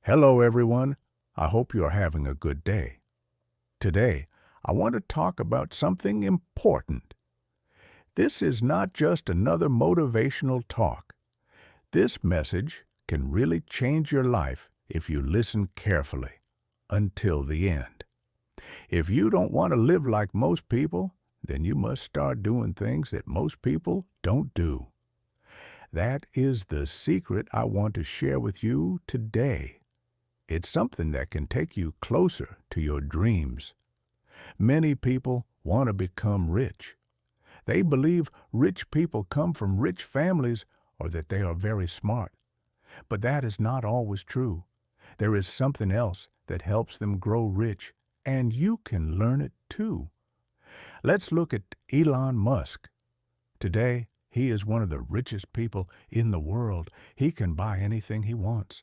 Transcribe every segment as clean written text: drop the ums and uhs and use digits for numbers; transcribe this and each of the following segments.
Hello, everyone. I hope you are having a good day. Today, I want to talk about something important. This is not just another motivational talk. This message can really change your life if you listen carefully until the end. If you don't want to live like most people, then you must start doing things that most people don't do. That is the secret I want to share with you today. It's something that can take you closer to your dreams. Many people want to become rich. They believe rich people come from rich families or that they are very smart. But that is not always true. There is something else that helps them grow rich, and you can learn it too. Let's look at Elon Musk. Today, he is one of the richest people in the world. He can buy anything he wants.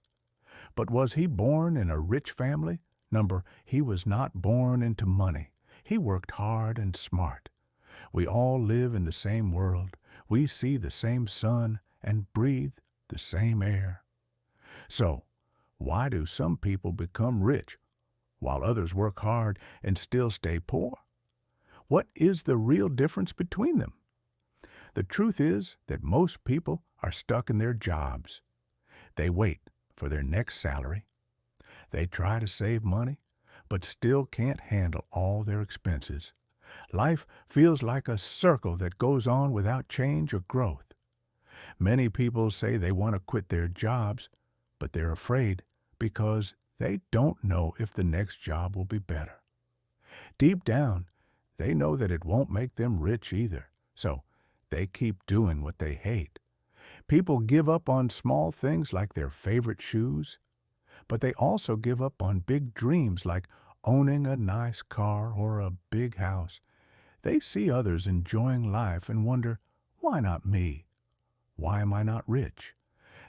But was he born in a rich family? Number, he was not born into money. He worked hard and smart. We all live in the same world. We see the same sun and breathe the same air. So, why do some people become rich while others work hard and still stay poor? What is the real difference between them? The truth is that most people are stuck in their jobs. They wait for their next salary. They try to save money, but still can't handle all their expenses. Life feels like a circle that goes on without change or growth. Many people say they want to quit their jobs, but they're afraid because they don't know if the next job will be better. Deep down, they know that it won't make them rich either, so they keep doing what they hate. People give up on small things like their favorite shoes, but they also give up on big dreams like owning a nice car or a big house. They see others enjoying life and wonder, why not me? Why am I not rich?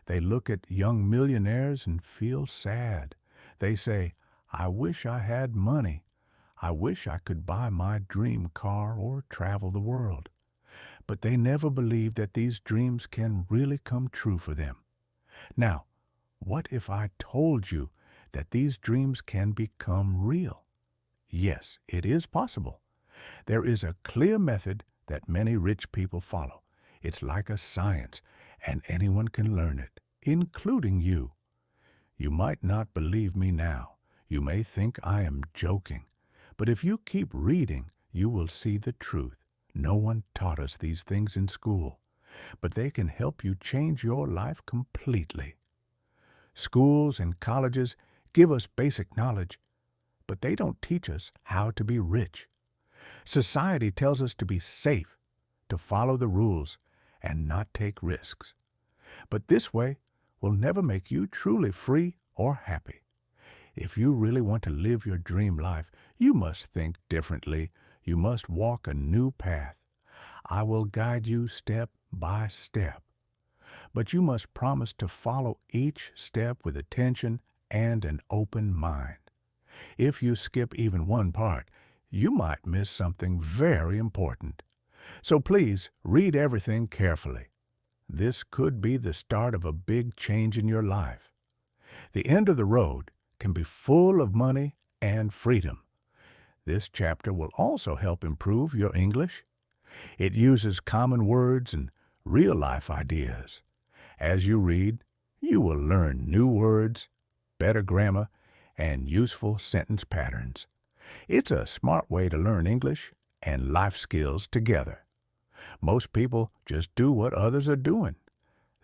They look at young millionaires and feel sad. They say, I wish I had money. I wish I could buy my dream car or travel the world. But they never believe that these dreams can really come true for them. Now, what if I told you that these dreams can become real? Yes, it is possible. There is a clear method that many rich people follow. It's like a science, and anyone can learn it, including you. You might not believe me now. You may think I am joking. But if you keep reading, you will see the truth. No one taught us these things in school, but they can help you change your life completely. Schools and colleges give us basic knowledge, but they don't teach us how to be rich. Society tells us to be safe, to follow the rules, and not take risks. But this way will never make you truly free or happy. If you really want to live your dream life, you must think differently. You must walk a new path. I will guide you step by step. But you must promise to follow each step with attention and an open mind. If you skip even one part, you might miss something very important. So please read everything carefully. This could be the start of a big change in your life. The end of the road can be full of money and freedom. This chapter will also help improve your English. It uses common words and real-life ideas. As you read, you will learn new words, better grammar, and useful sentence patterns. It's a smart way to learn English and life skills together. Most people just do what others are doing.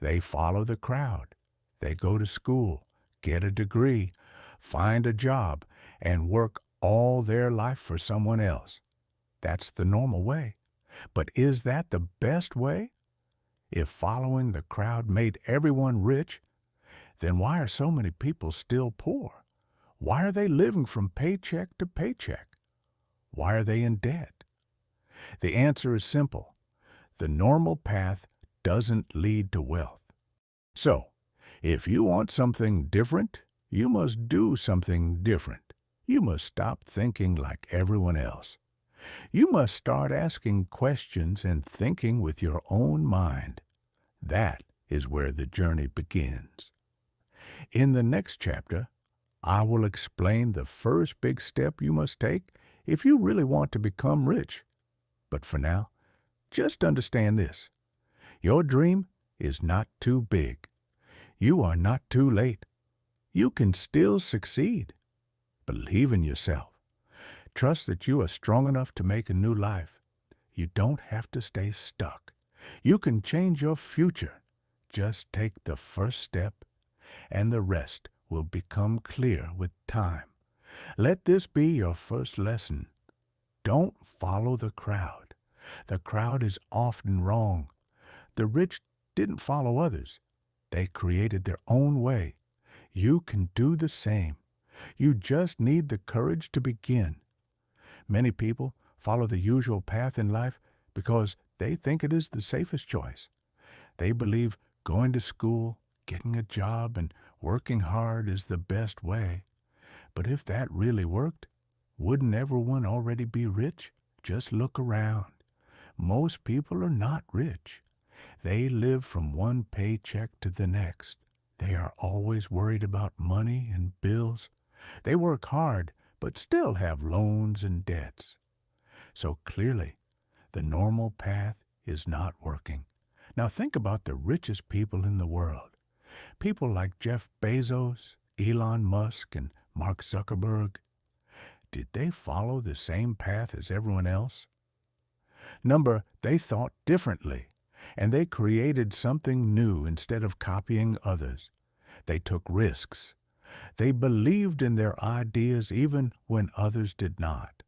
They follow the crowd. They go to school, get a degree, find a job, and work all their life for someone else. That's the normal way. But is that the best way? If following the crowd made everyone rich, then why are so many people still poor? Why are they living from paycheck to paycheck? Why are they in debt? The answer is simple. The normal path doesn't lead to wealth. So, if you want something different, you must do something different. You must stop thinking like everyone else. You must start asking questions and thinking with your own mind. That is where the journey begins. In the next chapter, I will explain the first big step you must take if you really want to become rich. But for now, just understand this. Your dream is not too big. You are not too late. You can still succeed. Believe in yourself. Trust that you are strong enough to make a new life. You don't have to stay stuck. You can change your future. Just take the first step, and the rest will become clear with time. Let this be your first lesson. Don't follow the crowd. The crowd is often wrong. The rich didn't follow others. They created their own way. You can do the same. You just need the courage to begin. Many people follow the usual path in life because they think it is the safest choice. They believe going to school, getting a job, and working hard is the best way. But if that really worked, wouldn't everyone already be rich? Just look around. Most people are not rich. They live from one paycheck to the next. They are always worried about money and bills. They work hard, but still have loans and debts. So clearly, the normal path is not working. Now think about the richest people in the world. People like Jeff Bezos, Elon Musk, and Mark Zuckerberg. Did they follow the same path as everyone else? They thought differently, and they created something new instead of copying others. They took risks. They believed in their ideas even when others did not.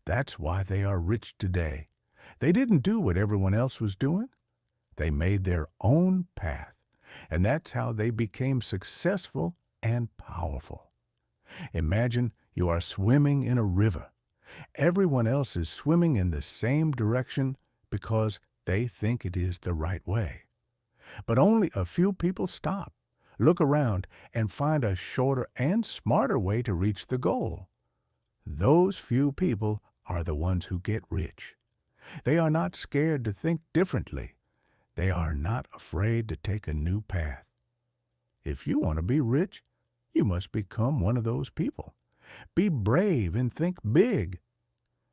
That's why they are rich today. They didn't do what everyone else was doing. They made their own path, and that's how they became successful and powerful. Imagine you are swimming in a river. Everyone else is swimming in the same direction because they think it is the right way. But only a few people stop, look around, and find a shorter and smarter way to reach the goal. Those few people are the ones who get rich. They are not scared to think differently. They are not afraid to take a new path. If you want to be rich, you must become one of those people. Be brave and think big.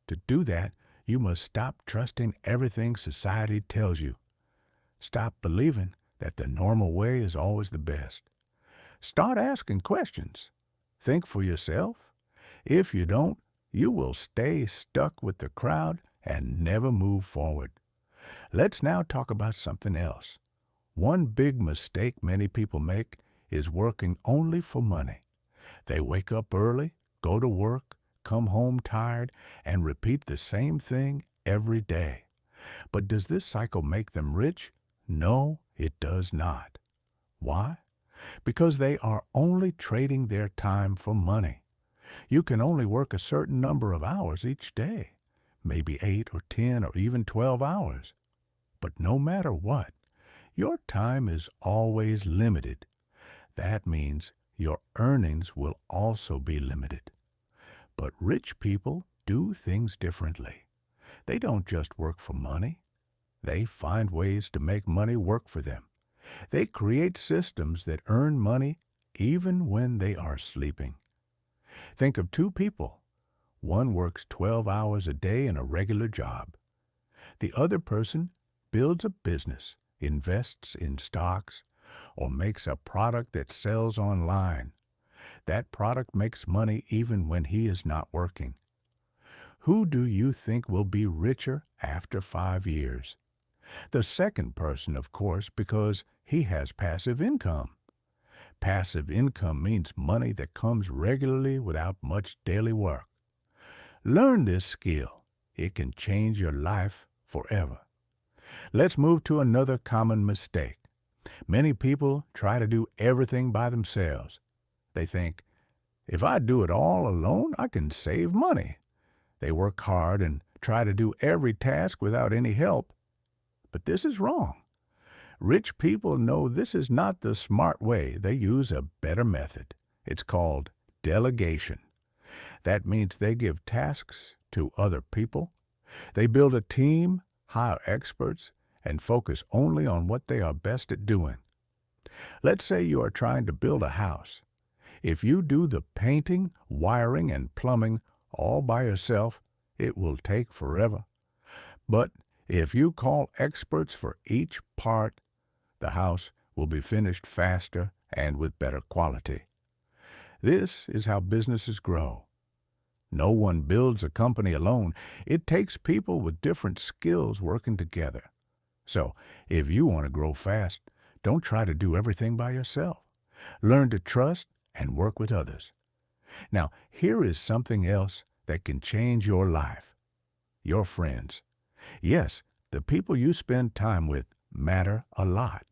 To do that, you must stop trusting everything society tells you. Stop believing that the normal way is always the best. Start asking questions. Think for yourself. If you don't, you will stay stuck with the crowd and never move forward. Let's now talk about something else. One big mistake many people make is working only for money. They wake up early, go to work, come home tired, and repeat the same thing every day. But does this cycle make them rich? No, it does not. Why? Because they are only trading their time for money. You can only work a certain number of hours each day, maybe 8 or 10 or even 12 hours. But no matter what, your time is always limited. That means your earnings will also be limited. But rich people do things differently. They don't just work for money. They find ways to make money work for them. They create systems that earn money even when they are sleeping. Think of two people. One works 12 hours a day in a regular job. The other person builds a business, invests in stocks, or makes a product that sells online. That product makes money even when he is not working. Who do you think will be richer after 5 years? The second person, of course, because he has passive income. Passive income means money that comes regularly without much daily work. Learn this skill. It can change your life forever. Let's move to another common mistake. Many people try to do everything by themselves. They think, if I do it all alone, I can save money. They work hard and try to do every task without any help. But this is wrong. Rich people know this is not the smart way. They use a better method. It's called delegation. That means they give tasks to other people. They build a team, hire experts, and focus only on what they are best at doing. Let's say you are trying to build a house. If you do the painting, wiring, and plumbing all by yourself, it will take forever. But if you call experts for each part, the house will be finished faster and with better quality. This is how businesses grow. No one builds a company alone. It takes people with different skills working together. So, if you want to grow fast, don't try to do everything by yourself. Learn to trust and work with others. Now, here is something else that can change your life. Your friends. Yes, the people you spend time with matter a lot.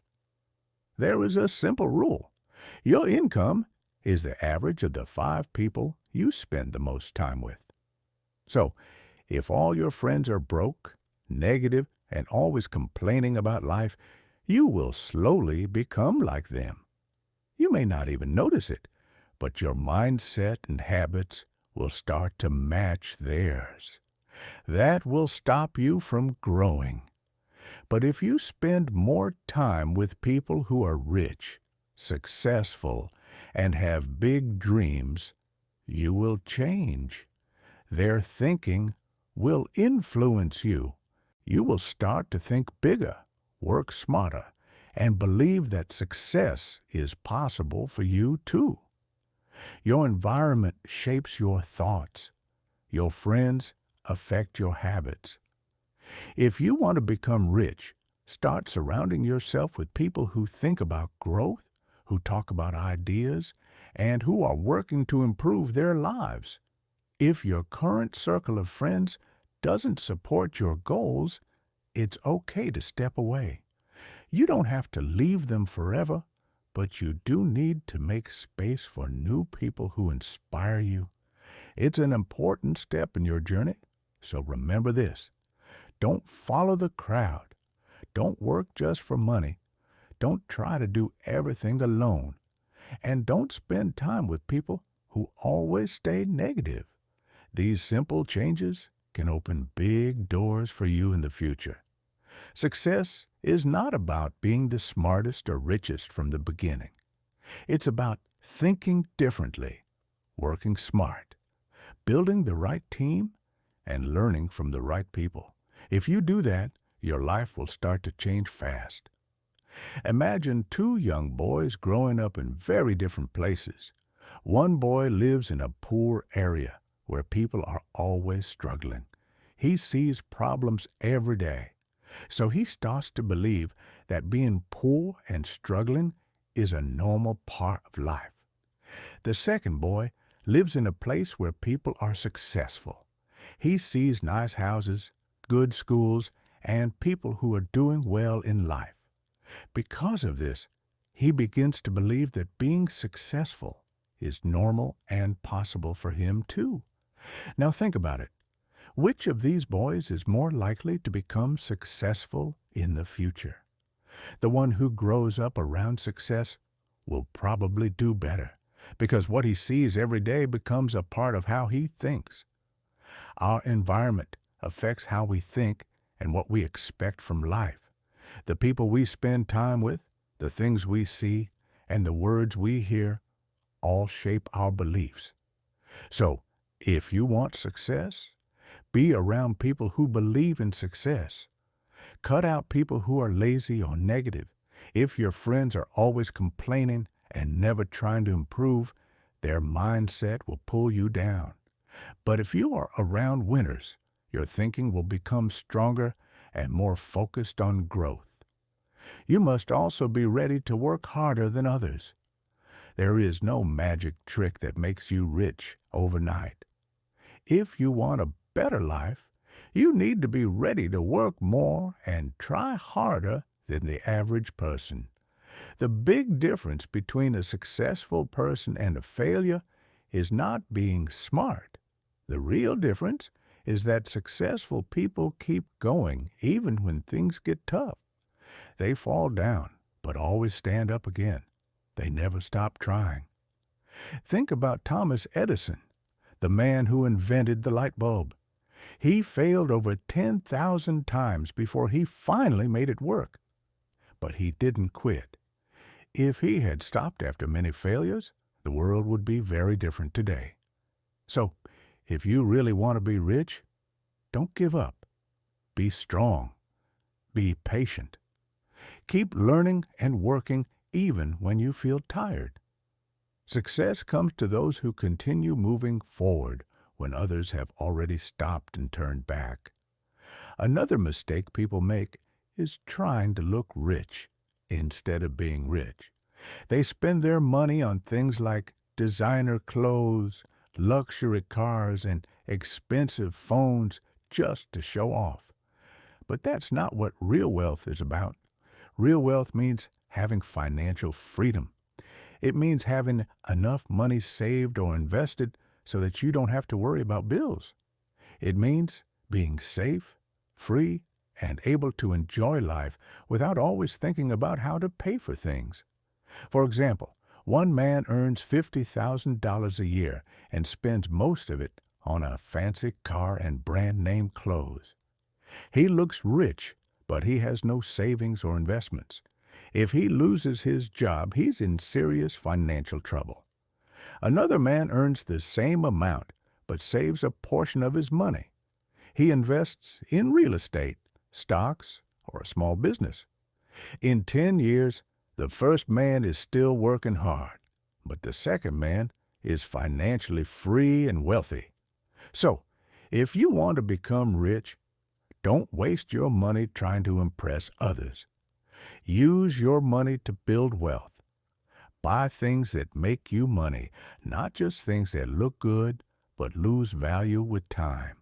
There is a simple rule. Your income is the average of the 5 people you spend the most time with. So, if all your friends are broke, negative, and always complaining about life, you will slowly become like them. You may not even notice it, but your mindset and habits will start to match theirs. That will stop you from growing. But if you spend more time with people who are rich, successful, and have big dreams, you will change. Their thinking will influence you. You will start to think bigger, work smarter, and believe that success is possible for you too. Your environment shapes your thoughts. Your friends affect your habits. If you want to become rich, start surrounding yourself with people who think about growth, who talk about ideas, and who are working to improve their lives. If your current circle of friends doesn't support your goals, it's okay to step away. You don't have to leave them forever, but you do need to make space for new people who inspire you. It's an important step in your journey, so remember this. Don't follow the crowd. Don't work just for money. Don't try to do everything alone. And don't spend time with people who always stay negative. These simple changes can open big doors for you in the future. Success is not about being the smartest or richest from the beginning. It's about thinking differently, working smart, building the right team, and learning from the right people. If you do that, your life will start to change fast. Imagine 2 young boys growing up in very different places. One boy lives in a poor area where people are always struggling. He sees problems every day. So he starts to believe that being poor and struggling is a normal part of life. The second boy lives in a place where people are successful. He sees nice houses, good schools, and people who are doing well in life. Because of this, he begins to believe that being successful is normal and possible for him too. Now think about it. Which of these boys is more likely to become successful in the future? The one who grows up around success will probably do better, because what he sees every day becomes a part of how he thinks. Our environment affects how we think and what we expect from life. The people we spend time with, the things we see, and the words we hear all shape our beliefs. So, if you want success, be around people who believe in success. Cut out people who are lazy or negative. If your friends are always complaining and never trying to improve, their mindset will pull you down. But if you are around winners, your thinking will become stronger and more focused on growth. You must also be ready to work harder than others. There is no magic trick that makes you rich overnight. If you want a better life, you need to be ready to work more and try harder than the average person. The big difference between a successful person and a failure is not being smart. The real difference is that successful people keep going even when things get tough. They fall down, but always stand up again. They never stop trying. Think about Thomas Edison, the man who invented the light bulb. He failed over 10,000 times before he finally made it work. But he didn't quit. If he had stopped after many failures, the world would be very different today. So, if you really want to be rich, don't give up. Be strong. Be patient. Keep learning and working even when you feel tired. Success comes to those who continue moving forward when others have already stopped and turned back. Another mistake people make is trying to look rich instead of being rich. They spend their money on things like designer clothes, luxury cars, and expensive phones just to show off. But that's not what real wealth is about. Real wealth means having financial freedom. It means having enough money saved or invested so that you don't have to worry about bills. It means being safe, free, and able to enjoy life without always thinking about how to pay for things. For example, one man earns $50,000 a year and spends most of it on a fancy car and brand-name clothes. He looks rich, but he has no savings or investments. If he loses his job, he's in serious financial trouble. Another man earns the same amount, but saves a portion of his money. He invests in real estate, stocks, or a small business. In 10 years, the first man is still working hard, but the second man is financially free and wealthy. So, if you want to become rich, don't waste your money trying to impress others. Use your money to build wealth. Buy things that make you money, not just things that look good but lose value with time.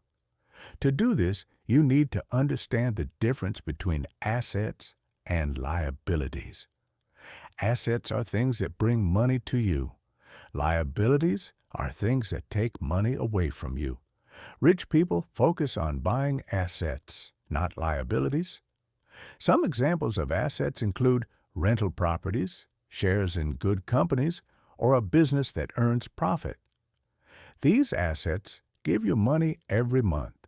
To do this, you need to understand the difference between assets and liabilities. Assets are things that bring money to you. Liabilities are things that take money away from you. Rich people focus on buying assets, not liabilities. Some examples of assets include rental properties, shares in good companies, or a business that earns profit. These assets give you money every month.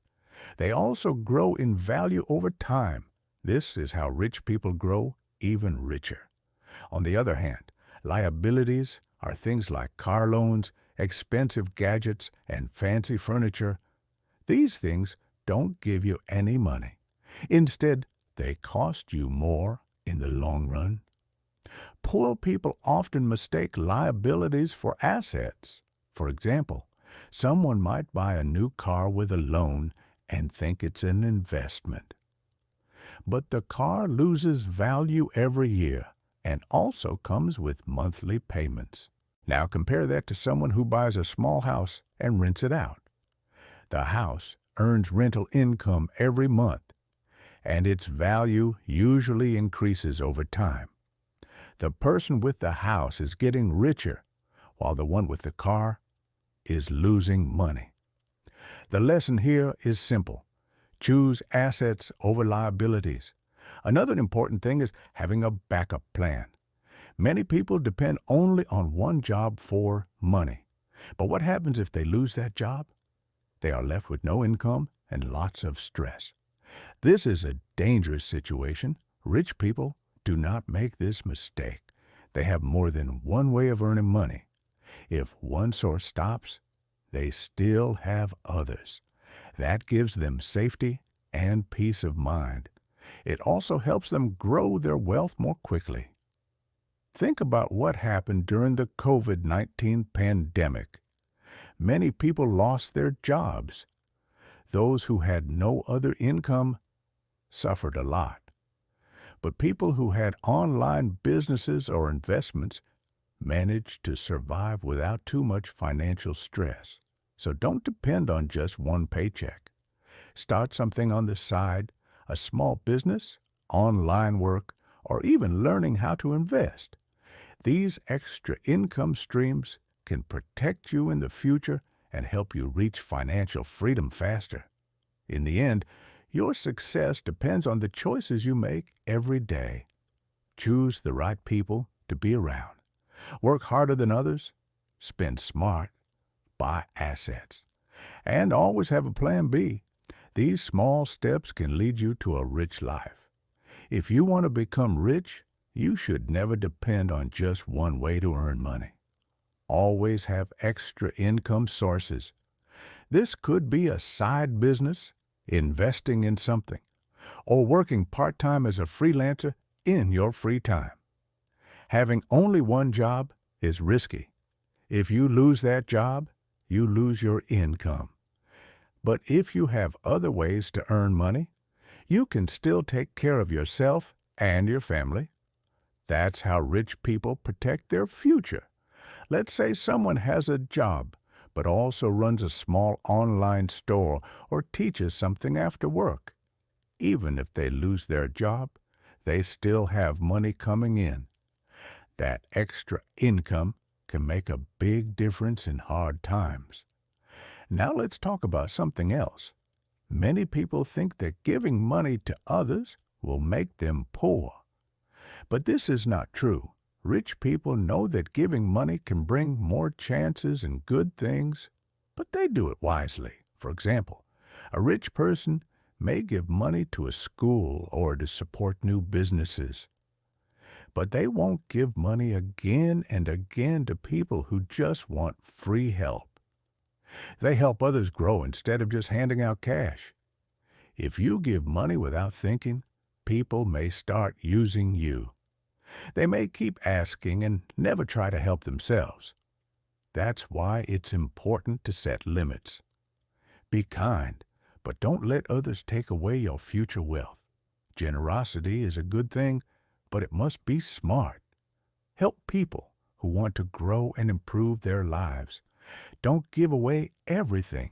They also grow in value over time. This is how rich people grow even richer. On the other hand, liabilities are things like car loans, expensive gadgets, and fancy furniture. These things don't give you any money. Instead, they cost you more in the long run. Poor people often mistake liabilities for assets. For example, someone might buy a new car with a loan and think it's an investment. But the car loses value every year and also comes with monthly payments. Now compare that to someone who buys a small house and rents it out. The house earns rental income every month, and its value usually increases over time. The person with the house is getting richer, while the one with the car is losing money. The lesson here is simple. Choose assets over liabilities. Another important thing is having a backup plan. Many people depend only on one job for money. But what happens if they lose that job? They are left with no income and lots of stress. This is a dangerous situation. Rich people do not make this mistake. They have more than one way of earning money. If one source stops, they still have others. That gives them safety and peace of mind. It also helps them grow their wealth more quickly. Think about what happened during the COVID-19 pandemic. Many people lost their jobs. Those who had no other income suffered a lot. But people who had online businesses or investments managed to survive without too much financial stress. So don't depend on just one paycheck. Start something on the side, a small business, online work, or even learning how to invest. These extra income streams can protect you in the future and help you reach financial freedom faster. In the end, your success depends on the choices you make every day. Choose the right people to be around. Work harder than others. Spend smart. Buy assets. And always have a plan B. These small steps can lead you to a rich life. If you want to become rich, you should never depend on just one way to earn money. always have extra income sources. This could be a side business, investing in something, or working part-time as a freelancer in your free time. Having only one job is risky. If you lose that job, you lose your income. But if you have other ways to earn money, you can still take care of yourself and your family. That's how rich people protect their future. Let's say someone has a job, but also runs a small online store or teaches something after work. Even if they lose their job, they still have money coming in. That extra income can make a big difference in hard times. Now let's talk about something else. Many people think that giving money to others will make them poor. But this is not true. Rich people know that giving money can bring more chances and good things, but they do it wisely. For example, a rich person may give money to a school or to support new businesses. But they won't give money again and again to people who just want free help. They help others grow instead of just handing out cash. If you give money without thinking, people may start using you. They may keep asking and never try to help themselves. That's why it's important to set limits. Be kind, but don't let others take away your future wealth. Generosity is a good thing, but it must be smart. Help people who want to grow and improve their lives. Don't give away everything.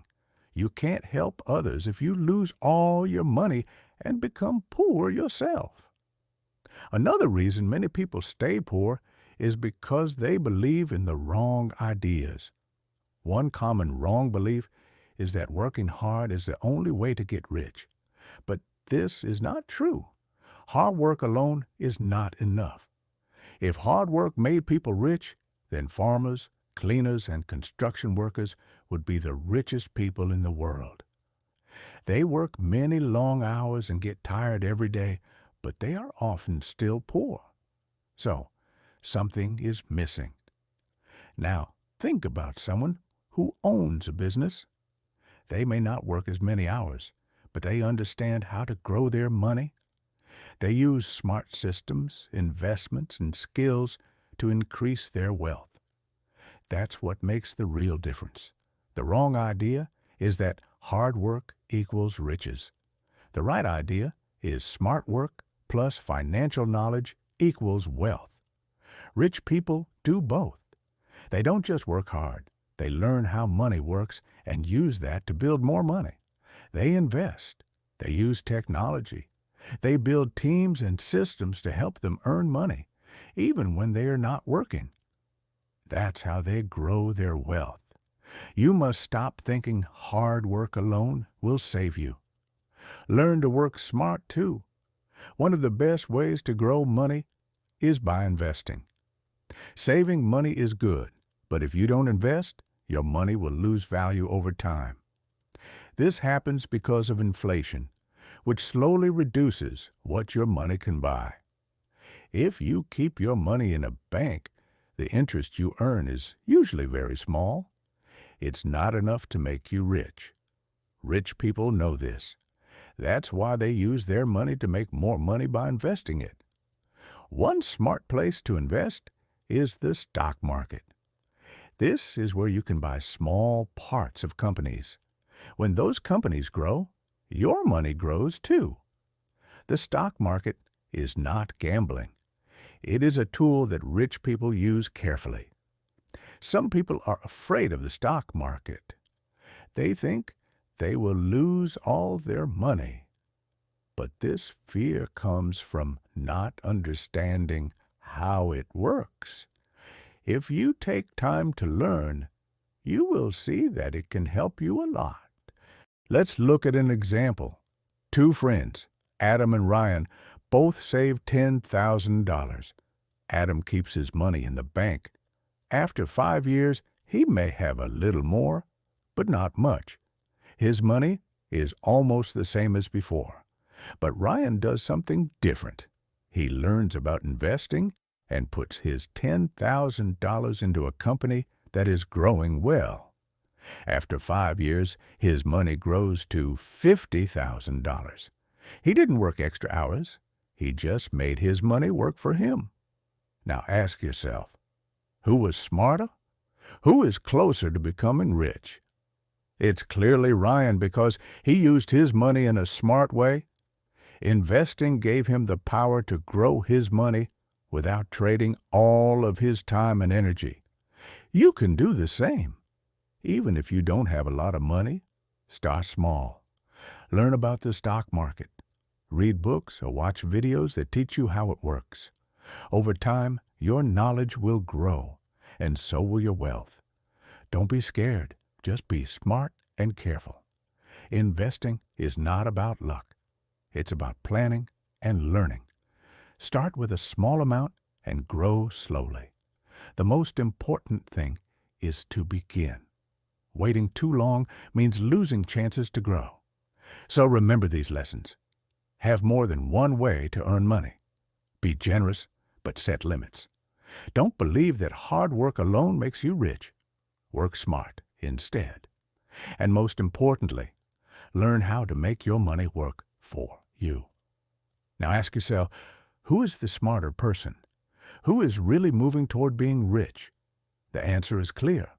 You can't help others if you lose all your money and become poor yourself. Another reason many people stay poor is because they believe in the wrong ideas. One common wrong belief is that working hard is the only way to get rich. But this is not true. Hard work alone is not enough. If hard work made people rich, then farmers, cleaners, and construction workers would be the richest people in the world. They work many long hours and get tired every day, but they are often still poor. So, something is missing. Now, think about someone who owns a business. They may not work as many hours, but they understand how to grow their money. They use smart systems, investments, and skills to increase their wealth. That's what makes the real difference. The wrong idea is that hard work equals riches. The right idea is smart work plus financial knowledge equals wealth. Rich people do both. They don't just work hard. They learn how money works and use that to build more money. They invest. They use technology. They build teams and systems to help them earn money, even when they are not working. That's how they grow their wealth. You must stop thinking hard work alone will save you. Learn to work smart too. One of the best ways to grow money is by investing. Saving money is good, but if you don't invest, your money will lose value over time. This happens because of inflation, which slowly reduces what your money can buy. If you keep your money in a bank, the interest you earn is usually very small. It's not enough to make you rich. Rich people know this. That's why they use their money to make more money by investing it. One smart place to invest is the stock market. This is where you can buy small parts of companies. When those companies grow, your money grows too. The stock market is not gambling. It is a tool that rich people use carefully. Some people are afraid of the stock market. They think they will lose all their money. But this fear comes from not understanding how it works. If you take time to learn, you will see that it can help you a lot. Let's look at an example. Two friends, Adam and Ryan, both saved $10,000. Adam keeps his money in the bank. After 5 years, he may have a little more, but not much. His money is almost the same as before. But Ryan does something different. He learns about investing and puts his $10,000 into a company that is growing well. After 5 years, his money grows to $50,000. He didn't work extra hours. He just made his money work for him. Now ask yourself, who was smarter? Who is closer to becoming rich? It's clearly Ryan because he used his money in a smart way. Investing gave him the power to grow his money without trading all of his time and energy. You can do the same. Even if you don't have a lot of money, start small. Learn about the stock market. Read books or watch videos that teach you how it works. Over time, your knowledge will grow, and so will your wealth. Don't be scared. Just be smart and careful. Investing is not about luck. It's about planning and learning. Start with a small amount and grow slowly. The most important thing is to begin. Waiting too long means losing chances to grow. So remember these lessons. Have more than one way to earn money. Be generous, but set limits. Don't believe that hard work alone makes you rich. Work smart instead. And most importantly, learn how to make your money work for you. Now ask yourself, who is the smarter person? Who is really moving toward being rich? The answer is clear.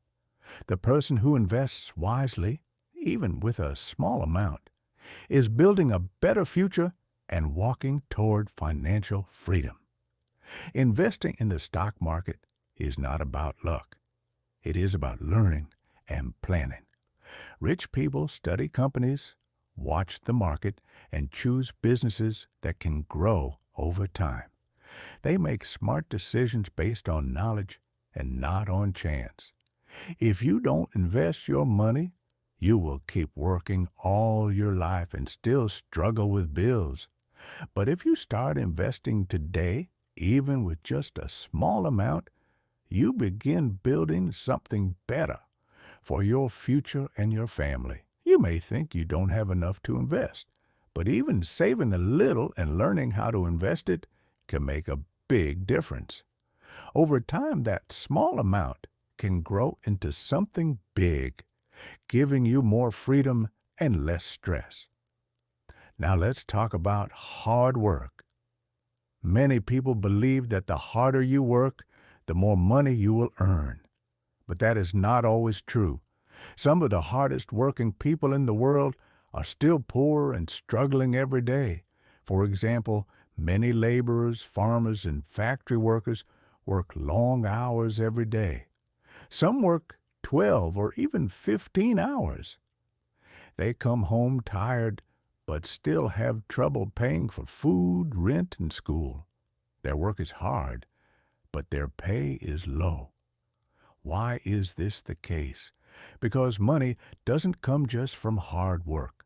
The person who invests wisely, even with a small amount, is building a better future and walking toward financial freedom. Investing in the stock market is not about luck. It is about learning and planning. Rich people study companies, watch the market, and choose businesses that can grow over time. They make smart decisions based on knowledge and not on chance. If you don't invest your money, you will keep working all your life and still struggle with bills. But if you start investing today, even with just a small amount, you begin building something better for your future and your family. You may think you don't have enough to invest, but even saving a little and learning how to invest it can make a big difference. Over time, that small amount can grow into something big, giving you more freedom and less stress. Now let's talk about hard work. Many people believe that the harder you work, the more money you will earn. But that is not always true. Some of the hardest working people in the world are still poor and struggling every day. For example, many laborers, farmers, and factory workers work long hours every day. Some work 12 or even 15 hours. They come home tired, but still have trouble paying for food, rent, and school. Their work is hard, but their pay is low. Why is this the case? Because money doesn't come just from hard work.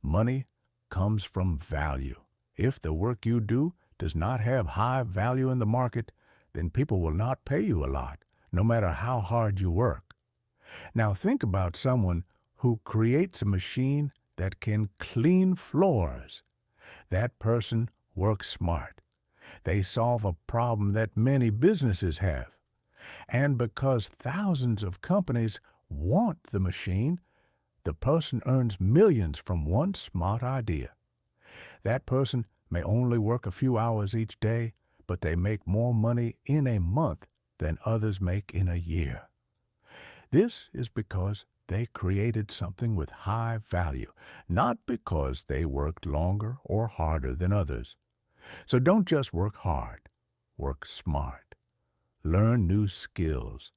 Money comes from value. If the work you do does not have high value in the market, then people will not pay you a lot, no matter how hard you work. Now think about someone who creates a machine that can clean floors. That person works smart. They solve a problem that many businesses have. And because thousands of companies want the machine, the person earns millions from one smart idea. That person may only work a few hours each day, but they make more money in a month than others make in a year. This is because they created something with high value, not because they worked longer or harder than others. So don't just work hard, work smart. Learn new skills.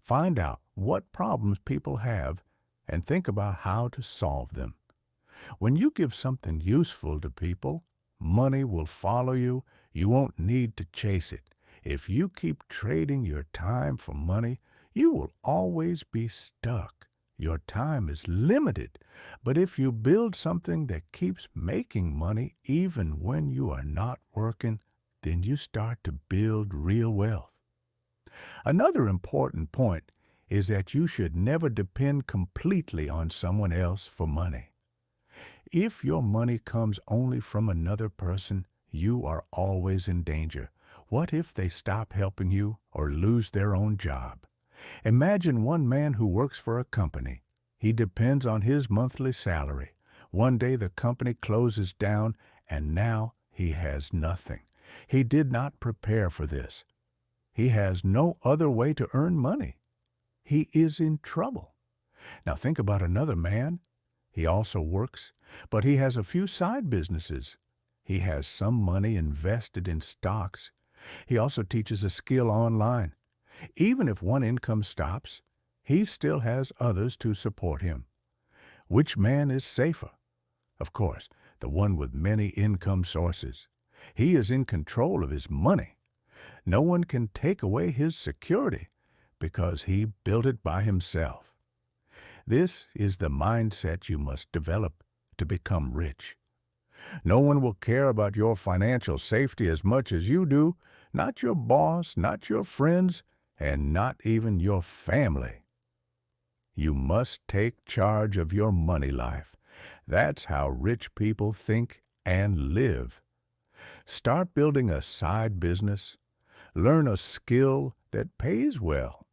Find out what problems people have and think about how to solve them. When you give something useful to people, money will follow you. You won't need to chase it. If you keep trading your time for money, you will always be stuck. Your time is limited. But if you build something that keeps making money even when you are not working, then you start to build real wealth. Another important point is that you should never depend completely on someone else for money. If your money comes only from another person, you are always in danger. What if they stop helping you or lose their own job? Imagine one man who works for a company. He depends on his monthly salary. One day the company closes down and now he has nothing. He did not prepare for this. He has no other way to earn money. He is in trouble. Now think about another man. He also works, but he has a few side businesses. He has some money invested in stocks. He also teaches a skill online. Even if one income stops, he still has others to support him. Which man is safer? Of course, the one with many income sources. He is in control of his money. No one can take away his security because he built it by himself. This is the mindset you must develop to become rich. No one will care about your financial safety as much as you do, not your boss, not your friends, and not even your family. You must take charge of your money life. That's how rich people think and live. Start building a side business. Learn a skill that pays well.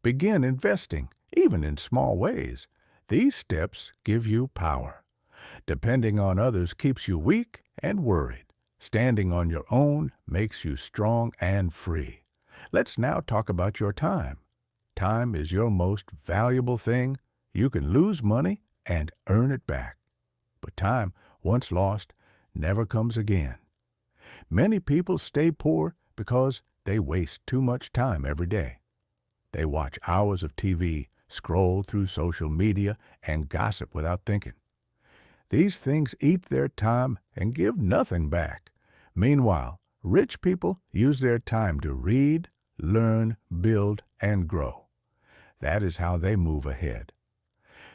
Begin investing, even in small ways. These steps give you power. Depending on others keeps you weak and worried. Standing on your own makes you strong and free. Let's now talk about your time. Time is your most valuable thing. You can lose money and earn it back. But time, once lost, never comes again. Many people stay poor because they waste too much time every day. They watch hours of TV, scroll through social media, and gossip without thinking. These things eat their time and give nothing back. Meanwhile, rich people use their time to read, learn, build, and grow. That is how they move ahead.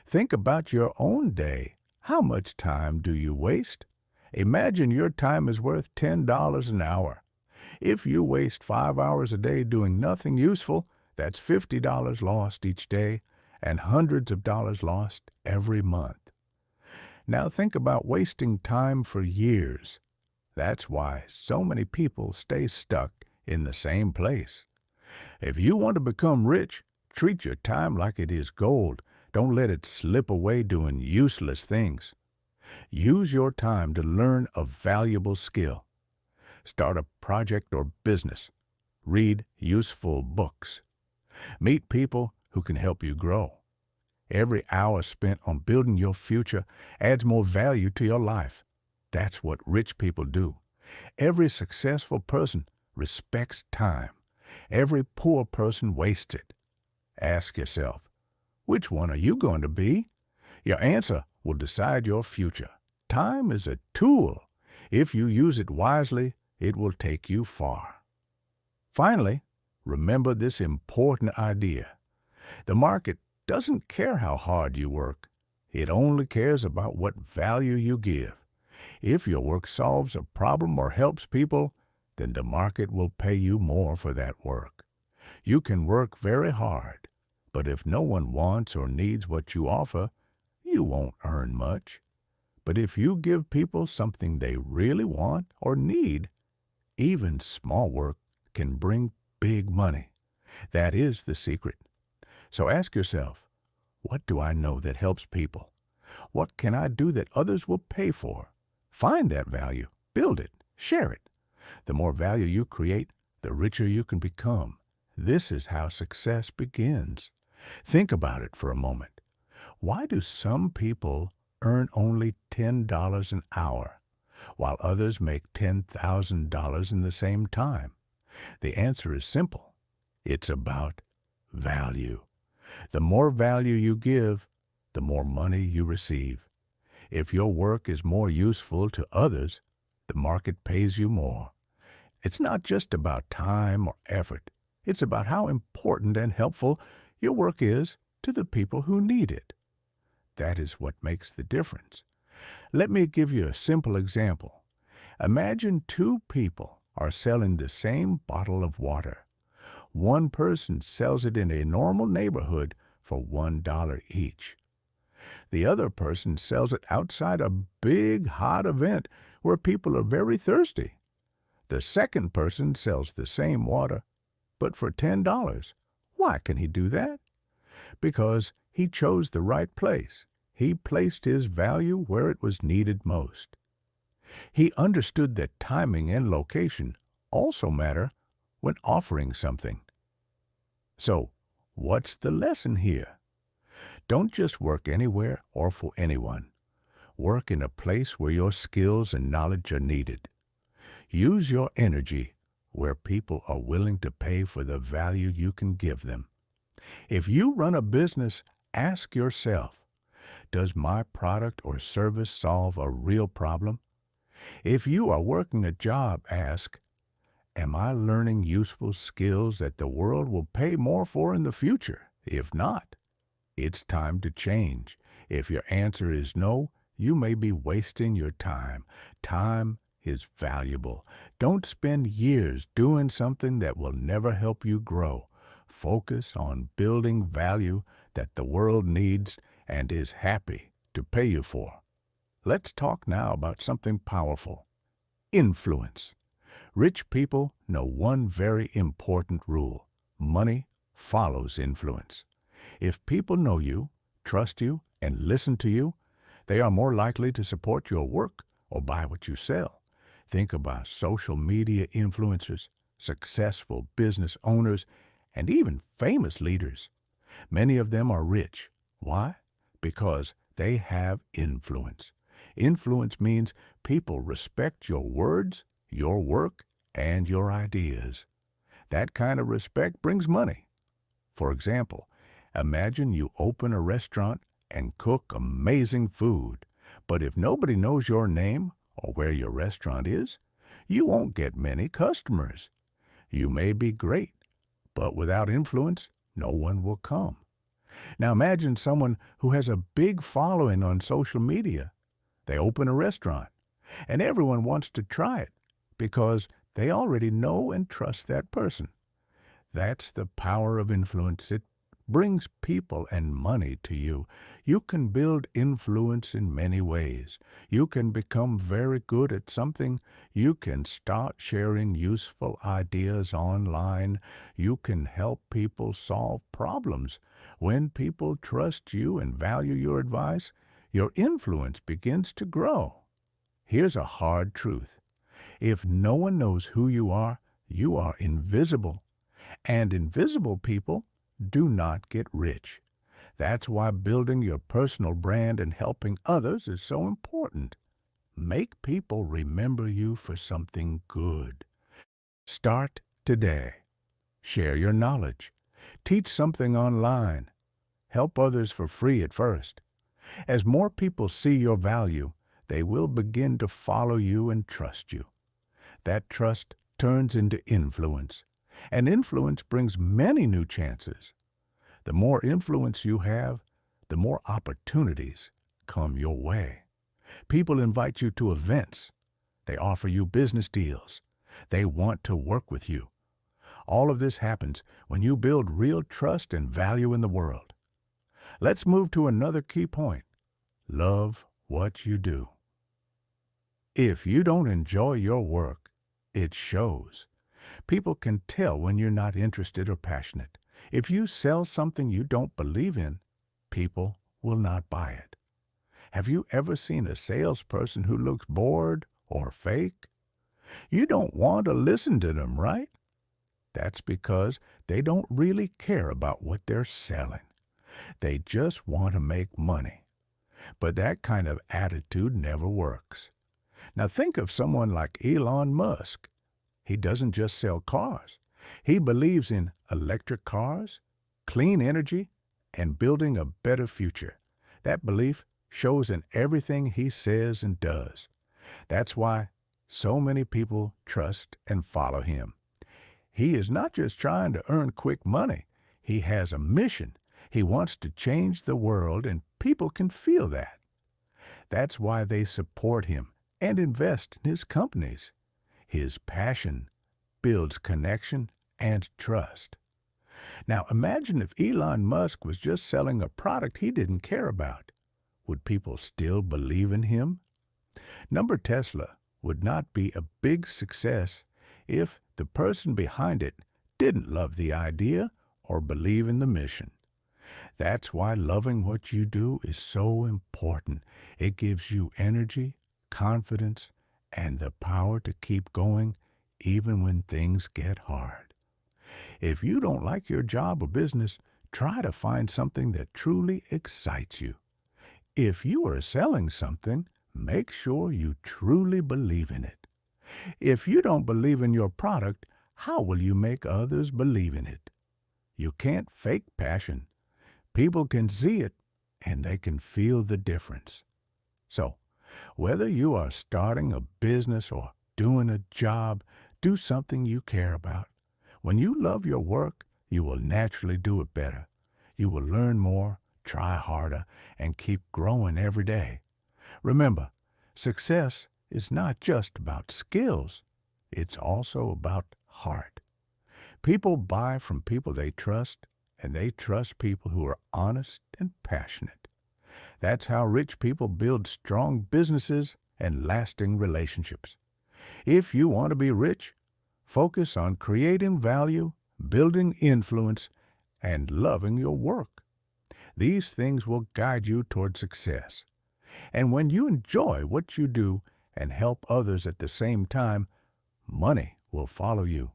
Think about your own day. How much time do you waste? Imagine your time is worth $10 an hour. If you waste 5 hours a day doing nothing useful, that's $50 lost each day and hundreds of dollars lost every month. Now think about wasting time for years. That's why so many people stay stuck in the same place. If you want to become rich, treat your time like it is gold. Don't let it slip away doing useless things. Use your time to learn a valuable skill. Start a project or business. Read useful books. Meet people who can help you grow. Every hour spent on building your future adds more value to your life. That's what rich people do. Every successful person respects time. Every poor person wastes it. Ask yourself, which one are you going to be? Your answer will decide your future. Time is a tool. If you use it wisely, it will take you far. Finally, remember this important idea. The market doesn't care how hard you work. It only cares about what value you give. If your work solves a problem or helps people, then the market will pay you more for that work. You can work very hard, but if no one wants or needs what you offer, you won't earn much. But if you give people something they really want or need, even small work can bring big money. That is the secret. So ask yourself, what do I know that helps people? What can I do that others will pay for? Find that value, build it, share it. The more value you create, the richer you can become. This is how success begins. Think about it for a moment. Why do some people earn only $10 an hour, while others make $10,000 in the same time? The answer is simple. It's about value. The more value you give, the more money you receive. If your work is more useful to others, the market pays you more. It's not just about time or effort. It's about how important and helpful your work is to the people who need it. That is what makes the difference. Let me give you a simple example. Imagine two people are selling the same bottle of water. One person sells it in a normal neighborhood for $1 each. The other person sells it outside a big, hot event where people are very thirsty. The second person sells the same water, but for $10. Why can he do that? Because he chose the right place. He placed his value where it was needed most. He understood that timing and location also matter when offering something. So, what's the lesson here? Don't just work anywhere or for anyone. Work in a place where your skills and knowledge are needed. Use your energy where people are willing to pay for the value you can give them. If you run a business, ask yourself, does my product or service solve a real problem? If you are working a job, ask, am I learning useful skills that the world will pay more for in the future? If not, it's time to change. If your answer is no, you may be wasting your time. Time is valuable. Don't spend years doing something that will never help you grow. Focus on building value that the world needs and is happy to pay you for. Let's talk now about something powerful. Influence. Rich people know one very important rule. Money follows influence. If people know you, trust you, and listen to you, they are more likely to support your work or buy what you sell. Think about social media influencers, successful business owners, and even famous leaders. Many of them are rich. Why? Because they have influence. Influence means people respect your words, your work, and your ideas. That kind of respect brings money. For example, imagine you open a restaurant and cook amazing food, but if nobody knows your name or where your restaurant is, you won't get many customers. You may be great, but without influence, no one will come. Now imagine someone who has a big following on social media. They open a restaurant, and everyone wants to try it because they already know and trust that person. That's the power of influence. It brings people and money to you. You can build influence in many ways. You can become very good at something. You can start sharing useful ideas online. You can help people solve problems. When people trust you and value your advice, your influence begins to grow. Here's a hard truth. If no one knows who you are invisible. And invisible people do not get rich. That's why building your personal brand and helping others is so important. Make people remember you for something good. Start today. Share your knowledge. Teach something online. Help others for free at first. As more people see your value, they will begin to follow you and trust you. That trust turns into influence, and influence brings many new chances. The more influence you have, the more opportunities come your way. People invite you to events. They offer you business deals. They want to work with you. All of this happens when you build real trust and value in the world. Let's move to another key point. Love what you do. If you don't enjoy your work, it shows. People can tell when you're not interested or passionate. If you sell something you don't believe in, people will not buy it. Have you ever seen a salesperson who looks bored or fake? You don't want to listen to them, right? That's because they don't really care about what they're selling. They just want to make money. But that kind of attitude never works. Now think of someone like Elon Musk. He doesn't just sell cars. He believes in electric cars, clean energy, and building a better future. That belief shows in everything he says and does. That's why so many people trust and follow him. He is not just trying to earn quick money. He has a mission. He wants to change the world, and people can feel that. That's why they support him and invest in his companies. His passion builds connection and trust. Now imagine if Elon Musk was just selling a product he didn't care about. Would people still believe in him? Tesla would not be a big success if the person behind it didn't love the idea or believe in the mission. That's why loving what you do is so important. It gives you energy, confidence, and the power to keep going even when things get hard. If you don't like your job or business, try to find something that truly excites you. If you are selling something, make sure you truly believe in it. If you don't believe in your product, how will you make others believe in it? You can't fake passion. People can see it, and they can feel the difference. So, whether you are starting a business or doing a job, do something you care about. When you love your work, you will naturally do it better. You will learn more, try harder, and keep growing every day. Remember, success is not just about skills. It's also about heart. People buy from people they trust, and they trust people who are honest and passionate. That's how rich people build strong businesses and lasting relationships. If you want to be rich, focus on creating value, building influence, and loving your work. These things will guide you toward success. And when you enjoy what you do and help others at the same time, money will follow you.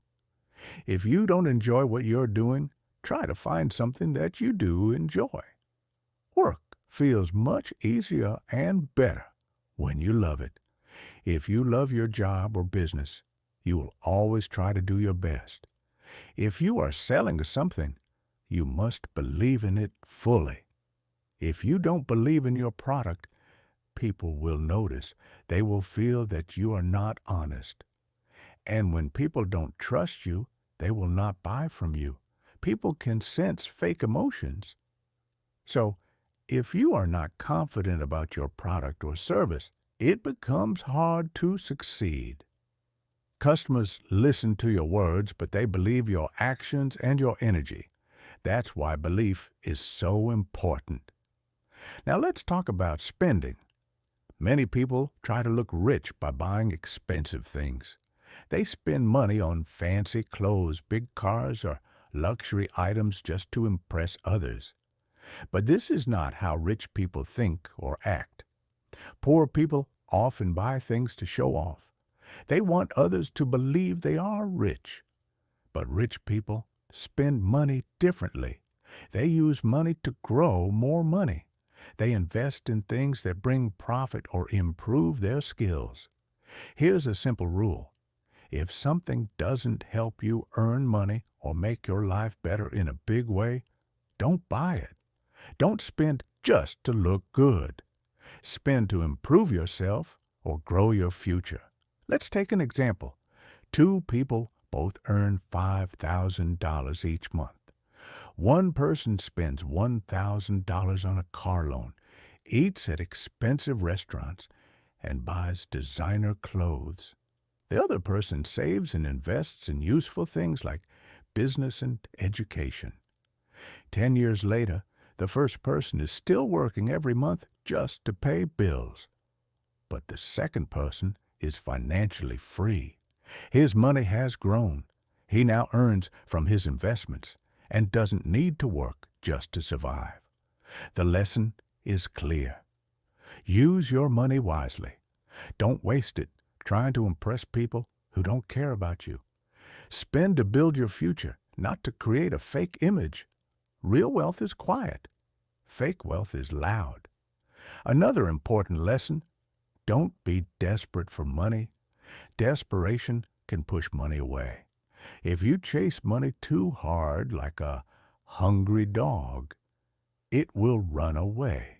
If you don't enjoy what you're doing, try to find something that you do enjoy. Work feels much easier and better when you love it. If you love your job or business, you will always try to do your best. If you are selling something, you must believe in it fully. If you don't believe in your product, people will notice. They will feel that you are not honest. And when people don't trust you, they will not buy from you. People can sense fake emotions. So, if you are not confident about your product or service, it becomes hard to succeed. Customers listen to your words, but they believe your actions and your energy. That's why belief is so important. Now let's talk about spending. Many people try to look rich by buying expensive things. They spend money on fancy clothes, big cars, or luxury items just to impress others. But this is not how rich people think or act. Poor people often buy things to show off. They want others to believe they are rich. But rich people spend money differently. They use money to grow more money. They invest in things that bring profit or improve their skills. Here's a simple rule. If something doesn't help you earn money or make your life better in a big way, don't buy it. Don't spend just to look good. Spend to improve yourself or grow your future. Let's take an example. Two people both earn $5,000 each month. One person spends $1,000 on a car loan, eats at expensive restaurants, and buys designer clothes. The other person saves and invests in useful things like business and education. 10 years later, the first person is still working every month just to pay bills. But the second person is financially free. His money has grown. He now earns from his investments and doesn't need to work just to survive. The lesson is clear. Use your money wisely. Don't waste it trying to impress people who don't care about you. Spend to build your future, not to create a fake image. Real wealth is quiet. Fake wealth is loud. Another important lesson, don't be desperate for money. Desperation can push money away. If you chase money too hard like a hungry dog, it will run away.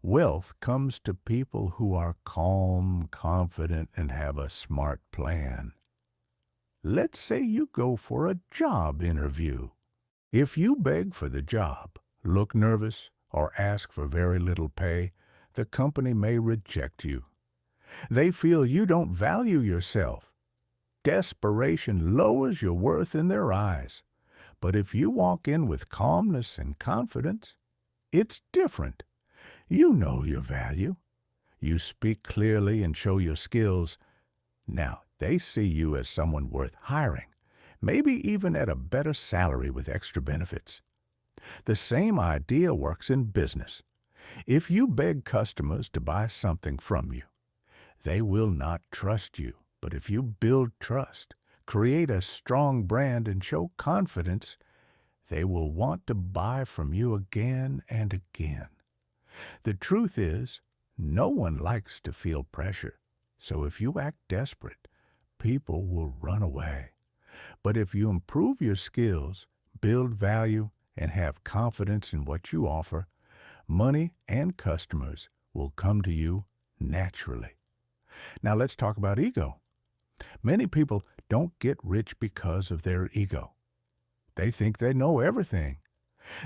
Wealth comes to people who are calm, confident, and have a smart plan. Let's say you go for a job interview. If you beg for the job, look nervous, or ask for very little pay, the company may reject you. They feel you don't value yourself. Desperation lowers your worth in their eyes. But if you walk in with calmness and confidence, it's different. You know your value. You speak clearly and show your skills. Now, they see you as someone worth hiring. maybe even at a better salary with extra benefits. The same idea works in business. If you beg customers to buy something from you, they will not trust you. But if you build trust, create a strong brand, and show confidence, they will want to buy from you again and again. The truth is, no one likes to feel pressure. So if you act desperate, people will run away. But if you improve your skills, build value, and have confidence in what you offer, money and customers will come to you naturally. Now let's talk about ego. Many people don't get rich because of their ego. They think they know everything.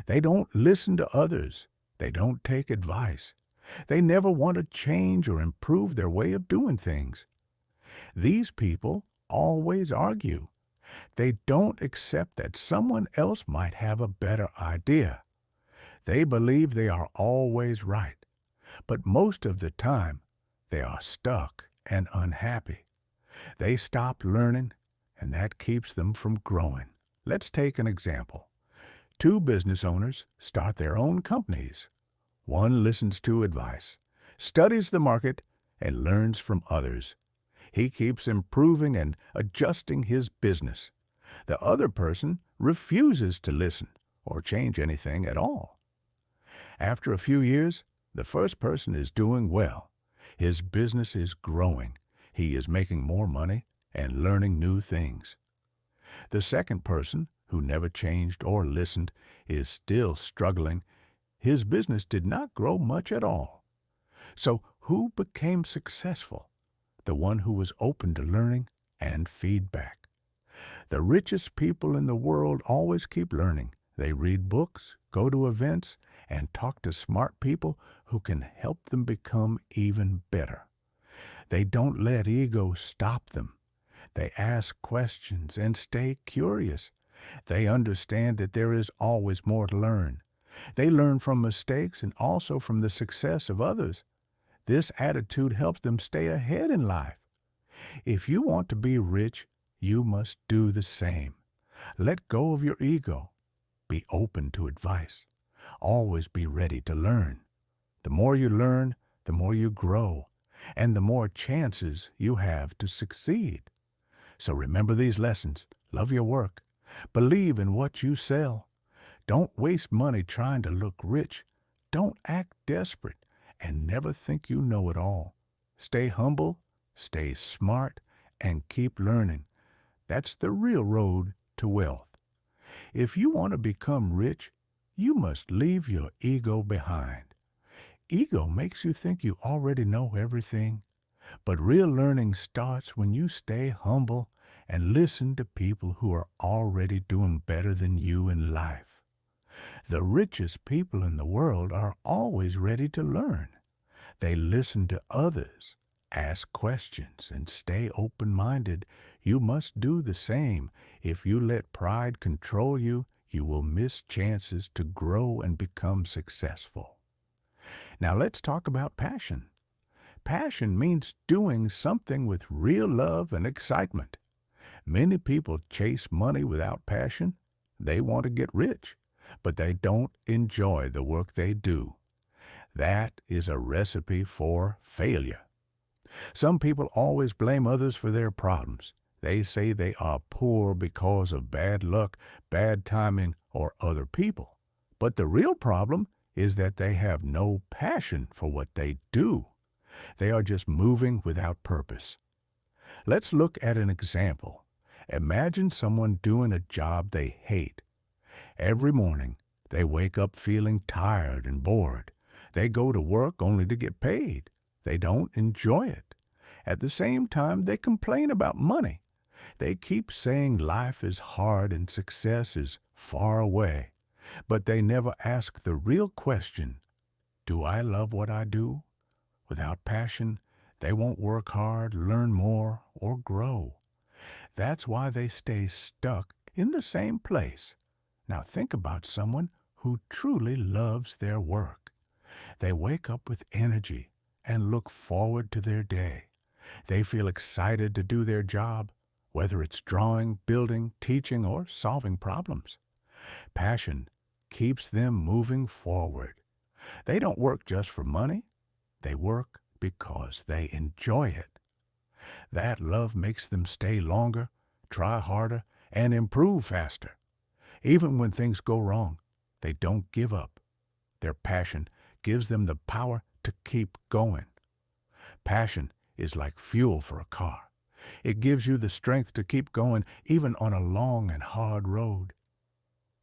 They don't listen to others. They don't take advice. They never want to change or improve their way of doing things. These people always argue. They don't accept that someone else might have a better idea. They believe they are always right, but most of the time they are stuck and unhappy. They stop learning, and that keeps them from growing. Let's take an example. Two business owners start their own companies. One listens to advice, studies the market, and learns from others. He keeps improving and adjusting his business. The other person refuses to listen or change anything at all. After a few years, the first person is doing well. His business is growing. He is making more money and learning new things. The second person, who never changed or listened, is still struggling. His business did not grow much at all. So who became successful? The one who was open to learning and feedback. The richest people in the world always keep learning. They read books, go to events, and talk to smart people who can help them become even better. They don't let ego stop them. They ask questions and stay curious. They understand that there is always more to learn. They learn from mistakes and also from the success of others. This attitude helps them stay ahead in life. If you want to be rich, you must do the same. Let go of your ego. Be open to advice. Always be ready to learn. The more you learn, the more you grow, and the more chances you have to succeed. So remember these lessons. Love your work. Believe in what you sell. Don't waste money trying to look rich. Don't act desperate, and never think you know it all. Stay humble, stay smart, and keep learning. That's the real road to wealth. If you want to become rich, you must leave your ego behind. Ego makes you think you already know everything, but real learning starts when you stay humble and listen to people who are already doing better than you in life. The richest people in the world are always ready to learn. They listen to others, ask questions, and stay open-minded. You must do the same. If you let pride control you, you will miss chances to grow and become successful. Now let's talk about passion. Passion means doing something with real love and excitement. Many people chase money without passion. They want to get rich, but they don't enjoy the work they do. That is a recipe for failure. Some people always blame others for their problems. They say they are poor because of bad luck, bad timing, or other people. But the real problem is that they have no passion for what they do. They are just moving without purpose. Let's look at an example. Imagine someone doing a job they hate. Every morning, they wake up feeling tired and bored. They go to work only to get paid. They don't enjoy it. At the same time, they complain about money. They keep saying life is hard and success is far away. But they never ask the real question, do I love what I do? Without passion, they won't work hard, learn more, or grow. That's why they stay stuck in the same place. Now think about someone who truly loves their work. They wake up with energy and look forward to their day. They feel excited to do their job. whether it's drawing, building, teaching, or solving problems. Passion keeps them moving forward. They don't work just for money. They work because they enjoy it. That love makes them stay longer, try harder, and improve faster. Even when things go wrong, they don't give up. Their passion gives them the power to keep going. Passion is like fuel for a car. It gives you the strength to keep going even on a long and hard road.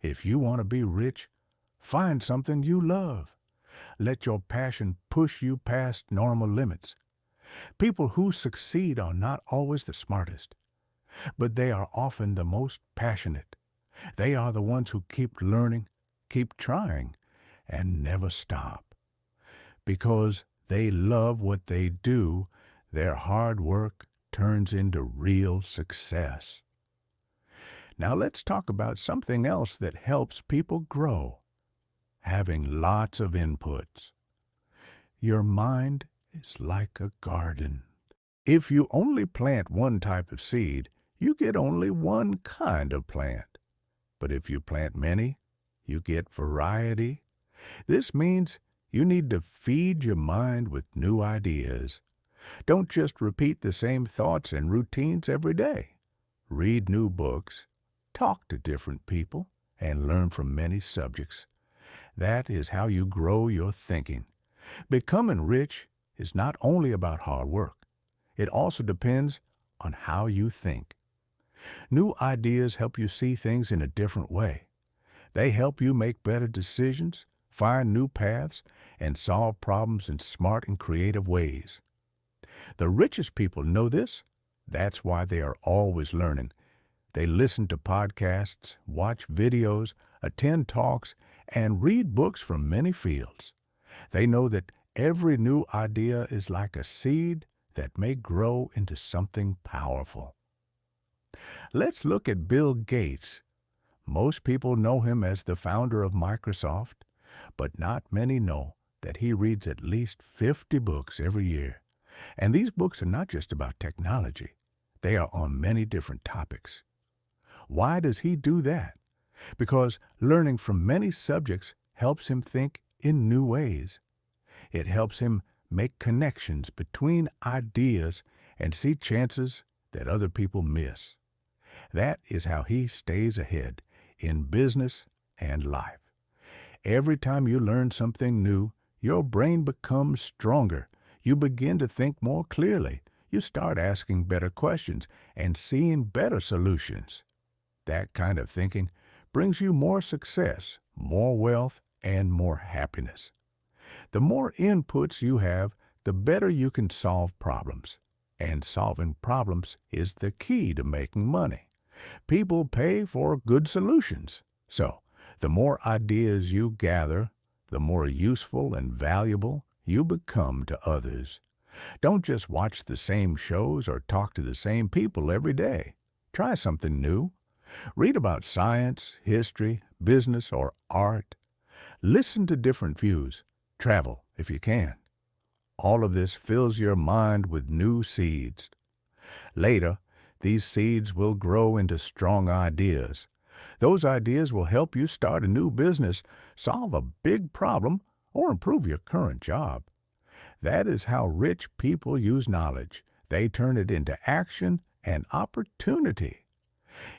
If you want to be rich, find something you love. Let your passion push you past normal limits. People who succeed are not always the smartest, but they are often the most passionate. They are the ones who keep learning, keep trying, and never stop. Because they love what they do, their hard work turns into real success. Now let's talk about something else that helps people grow. Having lots of inputs. Your mind is like a garden. If you only plant one type of seed, you get only one kind of plant. But if you plant many, you get variety. This means you need to feed your mind with new ideas. Don't just repeat the same thoughts and routines every day. Read new books, talk to different people, and learn from many subjects. That is how you grow your thinking. Becoming rich is not only about hard work. It also depends on how you think. New ideas help you see things in a different way. They help you make better decisions, find new paths, and solve problems in smart and creative ways. The richest people know this. That's why they are always learning. They listen to podcasts, watch videos, attend talks, and read books from many fields. They know that every new idea is like a seed that may grow into something powerful. Let's look at Bill Gates. Most people know him as the founder of Microsoft, but not many know that he reads at least 50 books every year. And these books are not just about technology. They are on many different topics. Why does he do that? Because learning from many subjects helps him think in new ways. It helps him make connections between ideas and see chances that other people miss. That is how he stays ahead in business and life. Every time you learn something new, your brain becomes stronger. You begin to think more clearly. You start asking better questions and seeing better solutions. That kind of thinking brings you more success, more wealth, and more happiness. The more inputs you have, the better you can solve problems. And solving problems is the key to making money. People pay for good solutions. So, the more ideas you gather, the more useful and valuable you become to others. Don't just watch the same shows or talk to the same people every day. Try something new. Read about science, history, business, or art. Listen to different views. Travel if you can. All of this fills your mind with new seeds. Later, these seeds will grow into strong ideas. Those ideas will help you start a new business, solve a big problem, or improve your current job. That is how rich people use knowledge. They turn it into action and opportunity.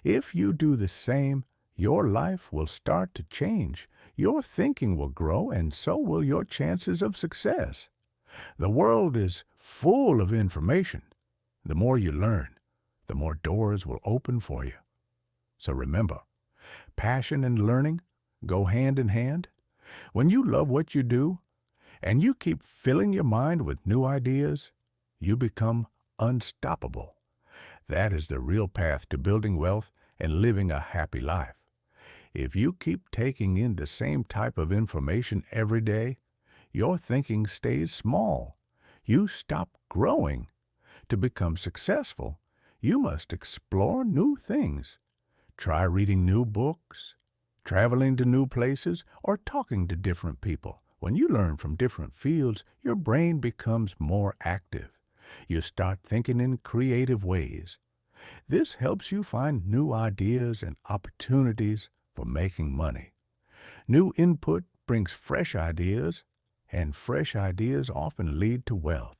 If you do the same, your life will start to change. Your thinking will grow, and so will your chances of success. The world is full of information. The more you learn, the more doors will open for you. So remember, passion and learning go hand in hand. When you love what you do, and you keep filling your mind with new ideas, you become unstoppable. That is the real path to building wealth and living a happy life. If you keep taking in the same type of information every day, your thinking stays small. You stop growing. To become successful, you must explore new things. Try reading new books, traveling to new places, or talking to different people. When you learn from different fields, your brain becomes more active. You start thinking in creative ways. This helps you find new ideas and opportunities for making money. New input brings fresh ideas, and fresh ideas often lead to wealth.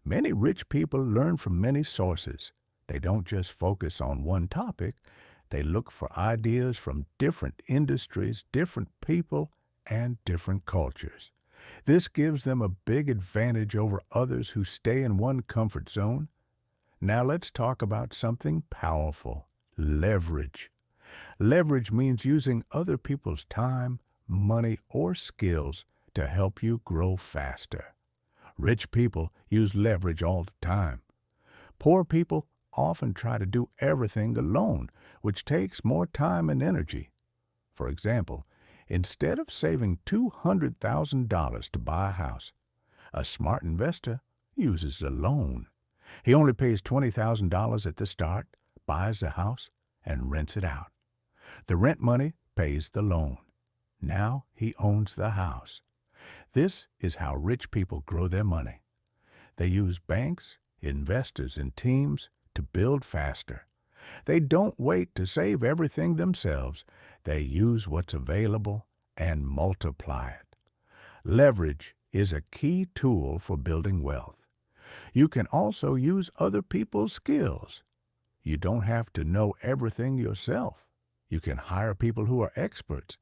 Many rich people learn from many sources. They don't just focus on one topic, they look for ideas from different industries, different people, and different cultures. This gives them a big advantage over others who stay in one comfort zone. Now let's talk about something powerful: leverage. Leverage means using other people's time, money, or skills to help you grow faster. Rich people use leverage all the time. Poor people often try to do everything alone, which takes more time and energy. For example, instead of saving $200,000 to buy a house, a smart investor uses a loan. He only pays $20,000 at the start, buys the house, and rents it out. The rent money pays the loan. Now he owns the house. This is how rich people grow their money. They use banks, investors, and teams to build faster. They don't wait to save everything themselves. They use what's available and multiply it. Leverage is a key tool for building wealth. You can also use other people's skills. You don't have to know everything yourself. You can hire people who are experts.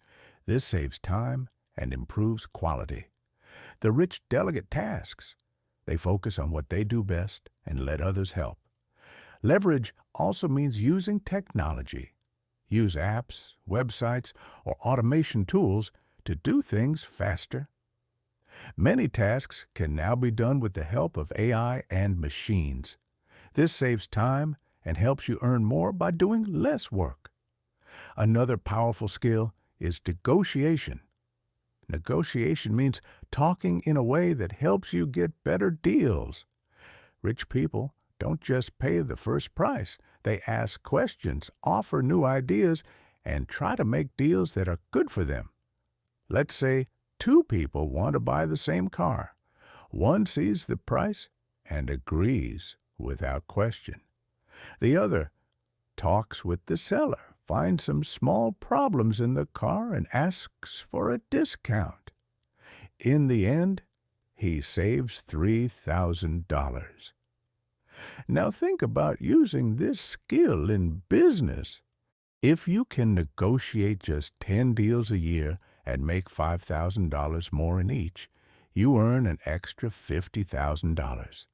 This saves time and improves quality. The rich delegate tasks. They focus on what they do best and let others help. Leverage also means using technology. Use apps, websites, or automation tools to do things faster. Many tasks can now be done with the help of AI and machines. This saves time and helps you earn more by doing less work. Another powerful skill is negotiation. Negotiation means talking in a way that helps you get better deals. Rich people don't just pay the first price. They ask questions, offer new ideas, and try to make deals that are good for them. Let's say two people want to buy the same car. One sees the price and agrees without question. The other talks with the seller, finds some small problems in the car, and asks for a discount. In the end, he saves $3,000. Now think about using this skill in business. If you can negotiate just 10 deals a year and make $5,000 more in each, you earn an extra $50,000.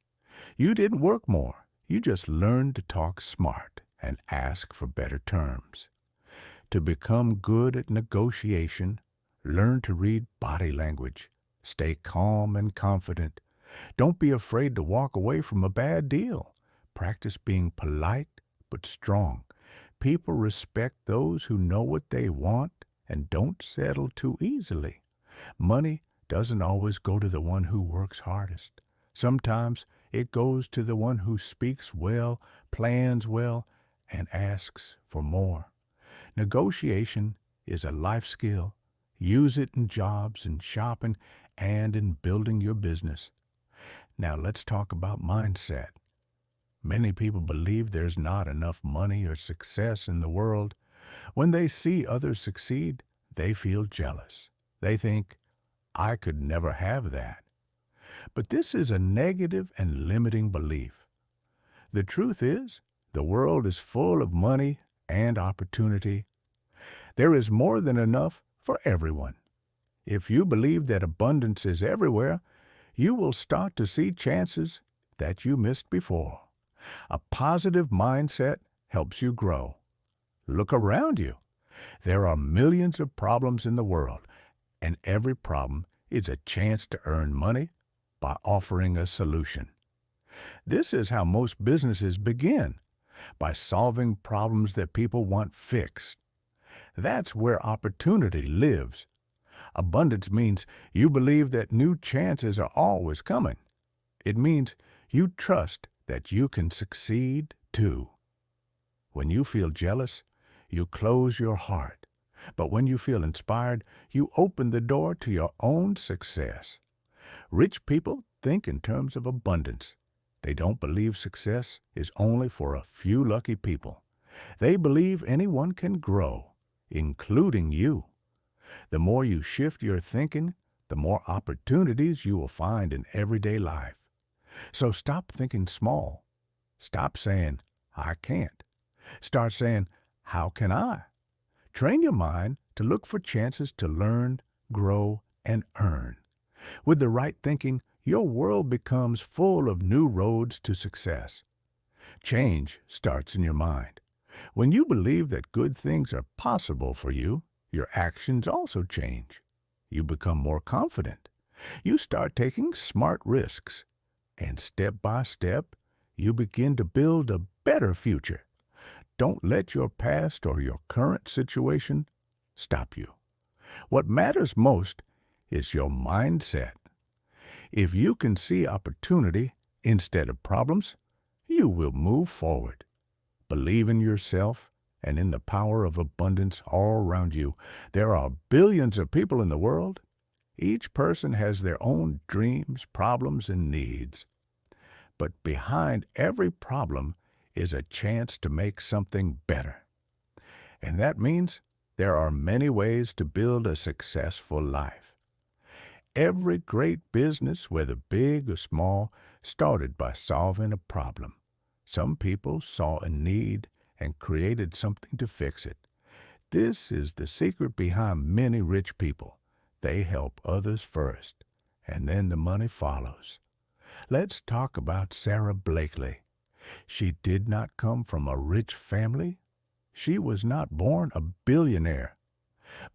You didn't work more. You just learned to talk smart and ask for better terms. To become good at negotiation, learn to read body language. Stay calm and confident. Don't be afraid to walk away from a bad deal. Practice being polite but strong. People respect those who know what they want and don't settle too easily. Money doesn't always go to the one who works hardest. Sometimes it goes to the one who speaks well, plans well, and asks for more. Negotiation is a life skill. Use it in jobs, in shopping, and in building your business. Now let's talk about mindset. Many people believe there's not enough money or success in the world. When they see others succeed, they feel jealous. They think, I could never have that. But this is a negative and limiting belief. The truth is, the world is full of money and opportunity. There is more than enough for everyone. If you believe that abundance is everywhere, you will start to see chances that you missed before. A positive mindset helps you grow. Look around you. There are millions of problems in the world, and every problem is a chance to earn money by offering a solution. This is how most businesses begin, by solving problems that people want fixed. That's where opportunity lives. Abundance means you believe that new chances are always coming. It means you trust that you can succeed too. When you feel jealous, you close your heart. But when you feel inspired, you open the door to your own success. Rich people think in terms of abundance. They don't believe success is only for a few lucky people. They believe anyone can grow, including you. The more you shift your thinking, the more opportunities you will find in everyday life. So stop thinking small. Stop saying, I can't. Start saying, how can I? Train your mind to look for chances to learn, grow, and earn. With the right thinking, your world becomes full of new roads to success. Change starts in your mind. When you believe that good things are possible for you, your actions also change. You become more confident. You start taking smart risks. And step by step, you begin to build a better future. Don't let your past or your current situation stop you. What matters most is your mindset. If you can see opportunity instead of problems, you will move forward. Believe in yourself and in the power of abundance all around you. There are billions of people in the world. Each person has their own dreams, problems, and needs. But behind every problem is a chance to make something better. And that means there are many ways to build a successful life. Every great business, whether big or small, started by solving a problem. Some people saw a need and created something to fix it. This is the secret behind many rich people. They help others first, and then the money follows. Let's talk about Sarah Blakely. She did not come from a rich family. She was not born a billionaire.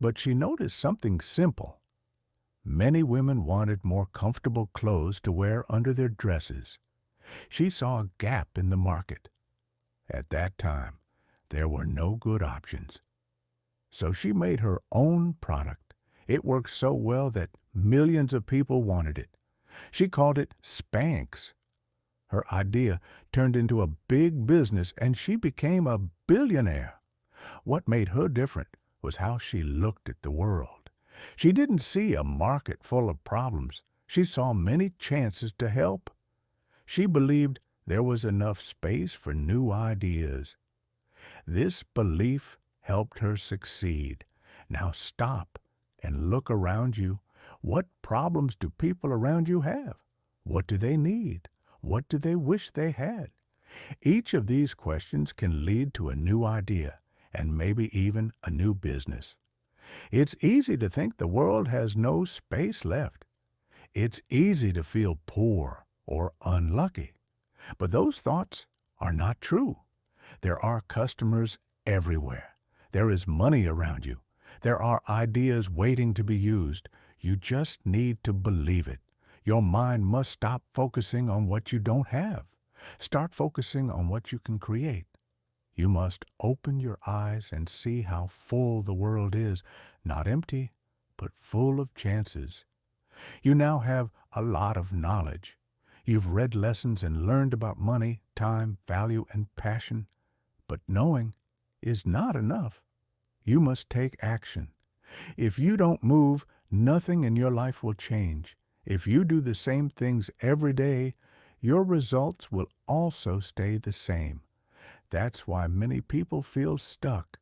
But she noticed something simple. Many women wanted more comfortable clothes to wear under their dresses. She saw a gap in the market. At that time, there were no good options. So she made her own product. It worked so well that millions of people wanted it. She called it Spanx. Her idea turned into a big business and she became a billionaire. What made her different was how she looked at the world. She didn't see a market full of problems. She saw many chances to help. She believed there was enough space for new ideas. This belief helped her succeed. Now stop and look around you. What problems do people around you have? What do they need? What do they wish they had? Each of these questions can lead to a new idea and maybe even a new business. It's easy to think the world has no space left. It's easy to feel poor or unlucky. But those thoughts are not true. There are customers everywhere. There is money around you. There are ideas waiting to be used. You just need to believe it. Your mind must stop focusing on what you don't have. Start focusing on what you can create. You must open your eyes and see how full the world is, not empty, but full of chances. You now have a lot of knowledge. You've read lessons and learned about money, time, value, and passion. But knowing is not enough. You must take action. If you don't move, nothing in your life will change. If you do the same things every day, your results will also stay the same. That's why many people feel stuck.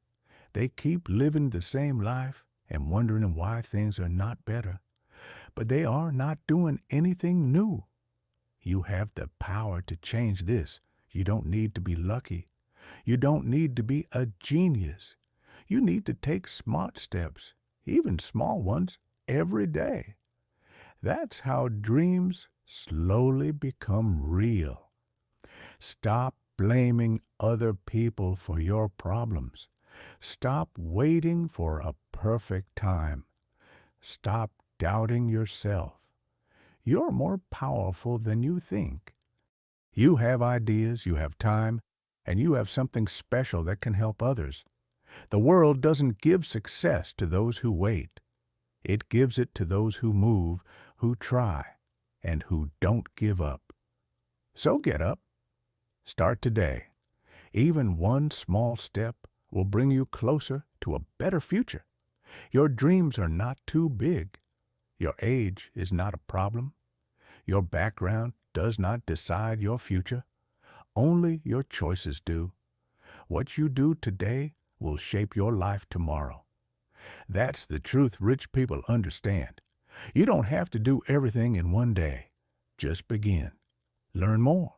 They keep living the same life and wondering why things are not better. But they are not doing anything new. You have the power to change this. You don't need to be lucky. You don't need to be a genius. You need to take smart steps, even small ones, every day. That's how dreams slowly become real. Stop blaming other people for your problems. Stop waiting for a perfect time. Stop doubting yourself. You're more powerful than you think. You have ideas, you have time, and you have something special that can help others. The world doesn't give success to those who wait. It gives it to those who move, who try, and who don't give up. So get up. Start today. Even one small step will bring you closer to a better future. Your dreams are not too big. Your age is not a problem. Your background does not decide your future. Only your choices do. What you do today will shape your life tomorrow. That's the truth rich people understand. You don't have to do everything in one day. Just begin. Learn more.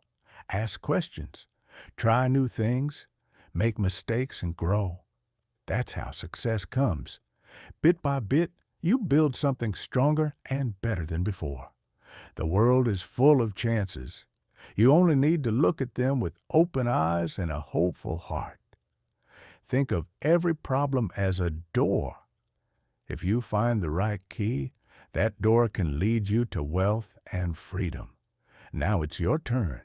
Ask questions. Try new things. Make mistakes and grow. That's how success comes. Bit by bit, you build something stronger and better than before. The world is full of chances. You only need to look at them with open eyes and a hopeful heart. Think of every problem as a door. If you find the right key, that door can lead you to wealth and freedom. Now it's your turn.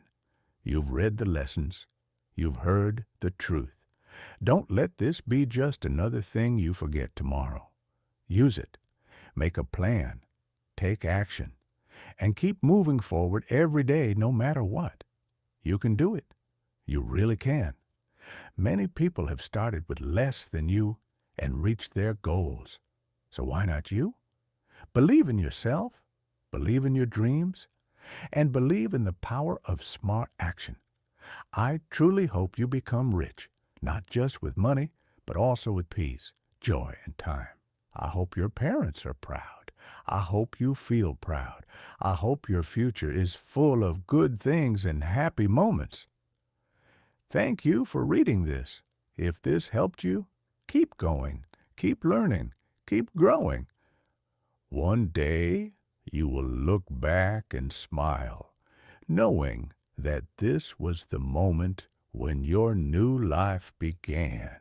You've read the lessons. You've heard the truth. Don't let this be just another thing you forget tomorrow. Use it. Make a plan. Take action. And keep moving forward every day no matter what. You can do it. You really can. Many people have started with less than you and reached their goals. So why not you? Believe in yourself. Believe in your dreams. And believe in the power of smart action. I truly hope you become rich, not just with money, but also with peace, joy, and time. I hope your parents are proud. I hope you feel proud. I hope your future is full of good things and happy moments. Thank you for reading this. If this helped you, keep going, keep learning, keep growing. One day you will look back and smile, knowing that this was the moment when your new life began.